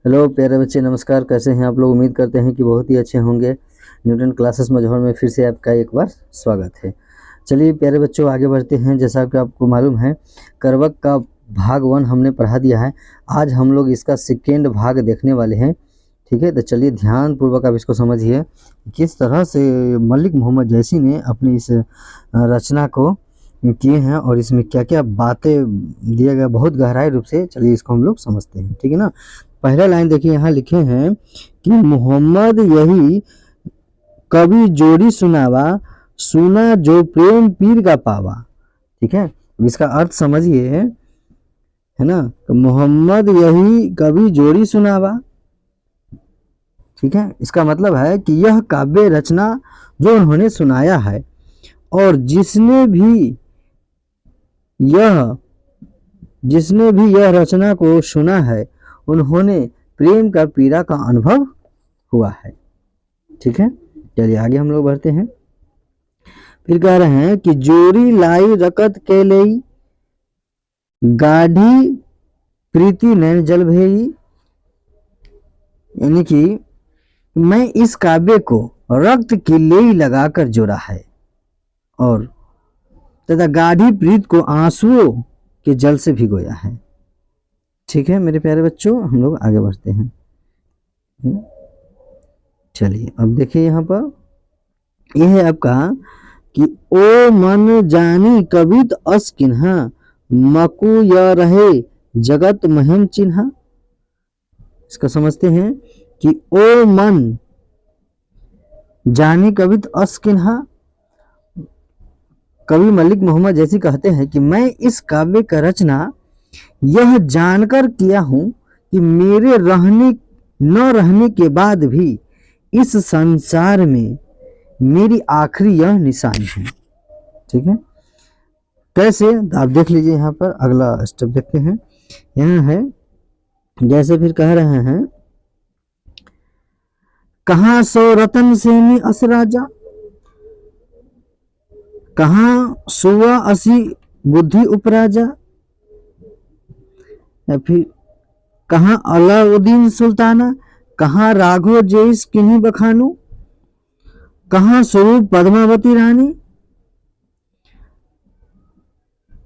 Hello प्यारे बच्चे, नमस्कार। कैसे हैं आप लोग? उम्मीद करते हैं कि बहुत ही अच्छे होंगे। न्यूटन क्लासेस मझौर में फिर से आपका एक बार स्वागत है। चलिए प्यारे बच्चों, आगे बढ़ते हैं। जैसा कि आपको मालूम है, करवक का भाग 1 हमने पढ़ा दिया है। आज हम लोग इसका सेकेंड भाग देखने वाले हैं। ठीक है, तो चलिए ध्यान पूर्वक आप इसको समझिए किस तरह से मलिक मोहम्मद जैसी ने अपनी इस रचना को किए हैं और इसमें क्या क्या बातें दिया गया बहुत गहराई रूप से। चलिए इसको हम लोग समझते हैं। ठीक है ना। पहला लाइन देखिए, यहाँ लिखे हैं कि मोहम्मद यही कवि जोड़ी सुनावा, सुना जो प्रेम पीर का पावा। ठीक है, इसका अर्थ समझिए, है ना। तो मोहम्मद यही कवि जोड़ी सुनावा, ठीक है, इसका मतलब है कि यह काव्य रचना जो उन्होंने सुनाया है और जिसने भी यह रचना को सुना है उन्होंने प्रेम का पीड़ा का अनुभव हुआ है। ठीक है, चलिए आगे हम लोग बढ़ते हैं। फिर कह रहे हैं कि जोरी लाई रकत के लई, गाढ़ी प्रीति नैन जल भेई। यानी कि मैं इस काव्य को रक्त की लेई लगाकर जोड़ा है और तथा गाढ़ी प्रीत को आंसुओं के जल से भिगोया है। ठीक है मेरे प्यारे बच्चों, हम लोग आगे बढ़ते हैं। चलिए अब देखिए, यहाँ पर यह है आपका कि ओ मन जानी कवित अस किन्हा, मकु या रहे जगत महिम चिन्हा। इसको समझते हैं कि ओ मन जानी कवित अस किन्हा। कवि मलिक मोहम्मद जैसी कहते हैं कि मैं इस काव्य का रचना यह जानकर किया हूं कि मेरे रहने न रहने के बाद भी इस संसार में मेरी आखिरी यह निशानी है। ठीक है, कैसे आप देख लीजिए। यहाँ पर अगला स्टेप देखते हैं। यहाँ है जैसे फिर कह रहे हैं, कहाँ सो रतन सेनी अस राजा, कहाँ सुआ असी बुद्धि उपराजा। या फिर कहाँ अलाउद्दीन सुल्ताना, कहाँ राघव जैस किन्हीं बखानू, कहाँ स्वरूप पद्मावती रानी,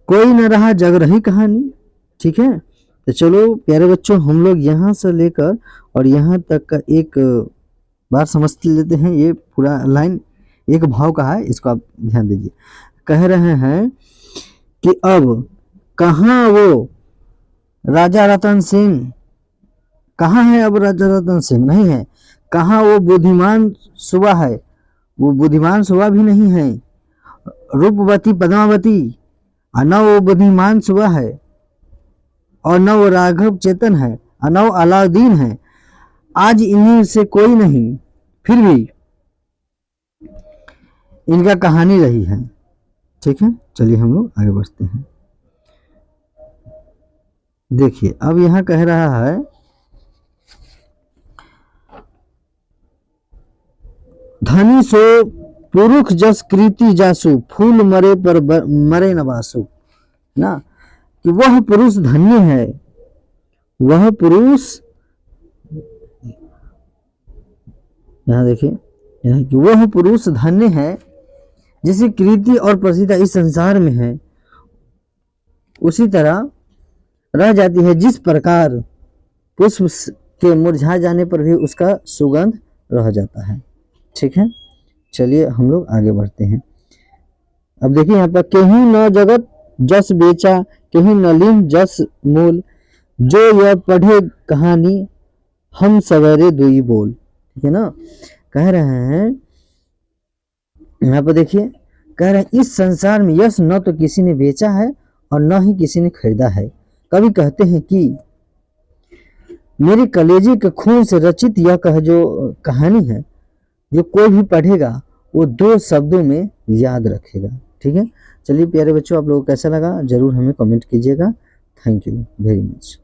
कोई न रहा जग रही कहानी। ठीक है, तो चलो प्यारे बच्चों, हम लोग यहाँ से लेकर और यहाँ तक का एक बार समझ लेते हैं। ये पूरा लाइन एक भाव का है, इसको आप ध्यान दीजिए। कह रहे हैं कि अब कहाँ वो राजा रतन सिंह, कहाँ है अब राजा रतन सिंह? नहीं है। कहाँ वो बुद्धिमान सुबह है? वो बुद्धिमान सुबह भी नहीं है। रूपवती पद्मावती, और न वो बुद्धिमान सुबह है और न वो राघव चेतन है और न वो अलाउद्दीन है। आज इन्हीं से कोई नहीं, फिर भी इनका कहानी रही है। ठीक है, चलिए हम लोग आगे बढ़ते हैं। देखिए अब यहां कह रहा है, धनी सो पुरुष जस कृति जासु, फूल मरे पर मरे न बासु। ना कि वह पुरुष धन्य है, वह पुरुष, यहां देखिए, यहां कि वह पुरुष धन्य है जिसकी कृति और प्रसिद्धि इस संसार में है, उसी तरह रह जाती है जिस प्रकार पुष्प के मुरझा जाने पर भी उसका सुगंध रह जाता है। ठीक है, चलिए हम लोग आगे बढ़ते हैं। अब देखिए यहाँ पर, कहीं न जगत जस बेचा, कहीं न लिम जस मूल, जो यह पढ़े कहानी हम सवेरे दुई बोल। ठीक है ना, कह रहे हैं यहाँ पर, देखिए कह रहे हैं इस संसार में यश न तो किसी ने बेचा है और न ही किसी ने खरीदा है। कवि कहते हैं कि मेरे कलेजे के खून से रचित यह जो कहानी है, जो कोई भी पढ़ेगा वो 2 शब्दों में याद रखेगा। ठीक है, चलिए प्यारे बच्चों, आप लोगों को कैसा लगा जरूर हमें कमेंट कीजिएगा। Thank you very much.